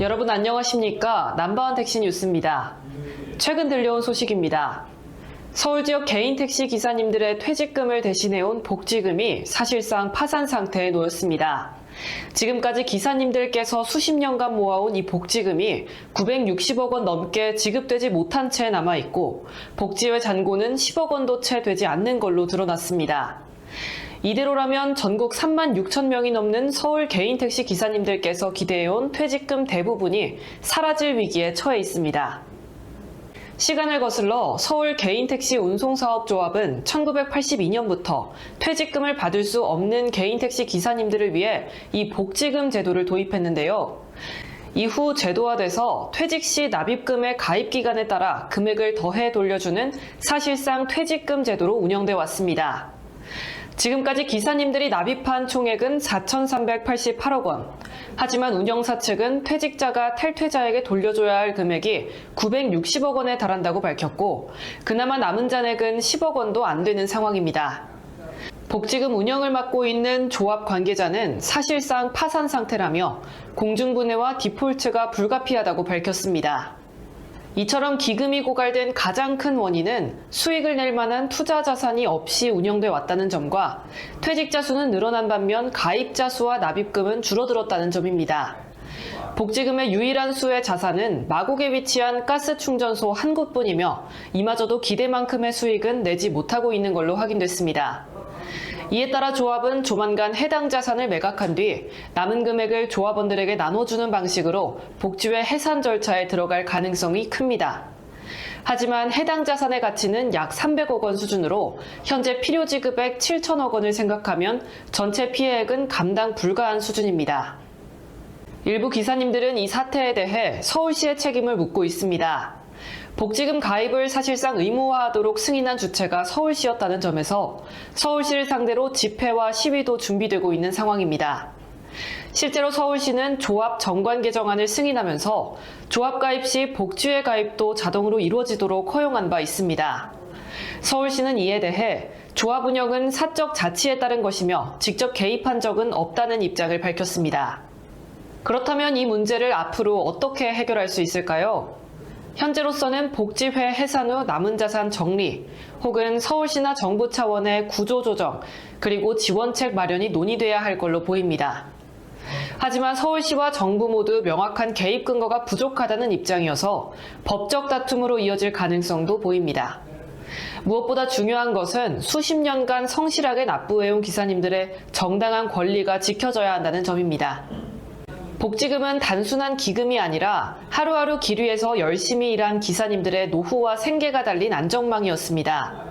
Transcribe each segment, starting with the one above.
여러분 안녕하십니까? 남바원 택시 뉴스입니다. 최근 들려온 소식입니다. 서울 지역 개인 택시 기사님들의 퇴직금을 대신해온 복지금이 사실상 파산 상태에 놓였습니다. 지금까지 기사님들께서 수십 년간 모아온 이 복지금이 960억 원 넘게 지급되지 못한 채 남아있고 복지회 잔고는 10억 원도 채 되지 않는 걸로 드러났습니다. 이대로라면 전국 3만 6천 명이 넘는 서울 개인 택시 기사님들께서 기대해온 퇴직금 대부분이 사라질 위기에 처해 있습니다. 시간을 거슬러 서울 개인택시 운송사업조합은 1982년부터 퇴직금을 받을 수 없는 개인택시 기사님들을 위해 이 복지금 제도를 도입했는데요. 이후 제도화돼서 퇴직 시 납입금의 가입 기간에 따라 금액을 더해 돌려주는 사실상 퇴직금 제도로 운영돼 왔습니다. 지금까지 기사님들이 납입한 총액은 4,388억 원. 하지만 운영사 측은 퇴직자가 탈퇴자에게 돌려줘야 할 금액이 960억 원에 달한다고 밝혔고 그나마 남은 잔액은 10억 원도 안 되는 상황입니다. 복지금 운영을 맡고 있는 조합 관계자는 사실상 파산 상태라며 공중분해와 디폴트가 불가피하다고 밝혔습니다. 이처럼 기금이 고갈된 가장 큰 원인은 수익을 낼 만한 투자 자산이 없이 운영돼 왔다는 점과 퇴직자 수는 늘어난 반면 가입자 수와 납입금은 줄어들었다는 점입니다. 복지금의 유일한 수의 자산은 마곡에 위치한 가스 충전소 한 곳뿐이며 이마저도 기대만큼의 수익은 내지 못하고 있는 걸로 확인됐습니다. 이에 따라 조합은 조만간 해당 자산을 매각한 뒤 남은 금액을 조합원들에게 나눠주는 방식으로 복지회 해산 절차에 들어갈 가능성이 큽니다. 하지만 해당 자산의 가치는 약 300억 원 수준으로 현재 필요 지급액 7천억 원을 생각하면 전체 피해액은 감당 불가한 수준입니다. 일부 기사님들은 이 사태에 대해 서울시의 책임을 묻고 있습니다. 복지금 가입을 사실상 의무화하도록 승인한 주체가 서울시였다는 점에서 서울시를 상대로 집회와 시위도 준비되고 있는 상황입니다. 실제로 서울시는 조합 정관 개정안을 승인하면서 조합 가입 시 복지회 가입도 자동으로 이루어지도록 허용한 바 있습니다. 서울시는 이에 대해 조합 운영은 사적 자치에 따른 것이며 직접 개입한 적은 없다는 입장을 밝혔습니다. 그렇다면 이 문제를 앞으로 어떻게 해결할 수 있을까요? 현재로서는 복지회 해산 후 남은 자산 정리 혹은 서울시나 정부 차원의 구조조정 그리고 지원책 마련이 논의돼야 할 걸로 보입니다. 하지만 서울시와 정부 모두 명확한 개입 근거가 부족하다는 입장이어서 법적 다툼으로 이어질 가능성도 보입니다. 무엇보다 중요한 것은 수십 년간 성실하게 납부해온 기사님들의 정당한 권리가 지켜져야 한다는 점입니다. 복지금은 단순한 기금이 아니라 하루하루 길 위에서 열심히 일한 기사님들의 노후와 생계가 달린 안전망이었습니다.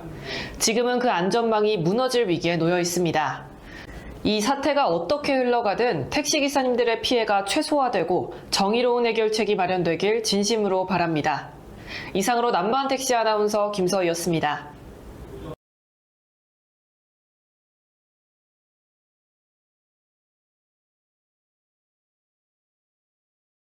지금은 그 안전망이 무너질 위기에 놓여 있습니다. 이 사태가 어떻게 흘러가든 택시기사님들의 피해가 최소화되고 정의로운 해결책이 마련되길 진심으로 바랍니다. 이상으로 남바원 택시 아나운서 김서희였습니다.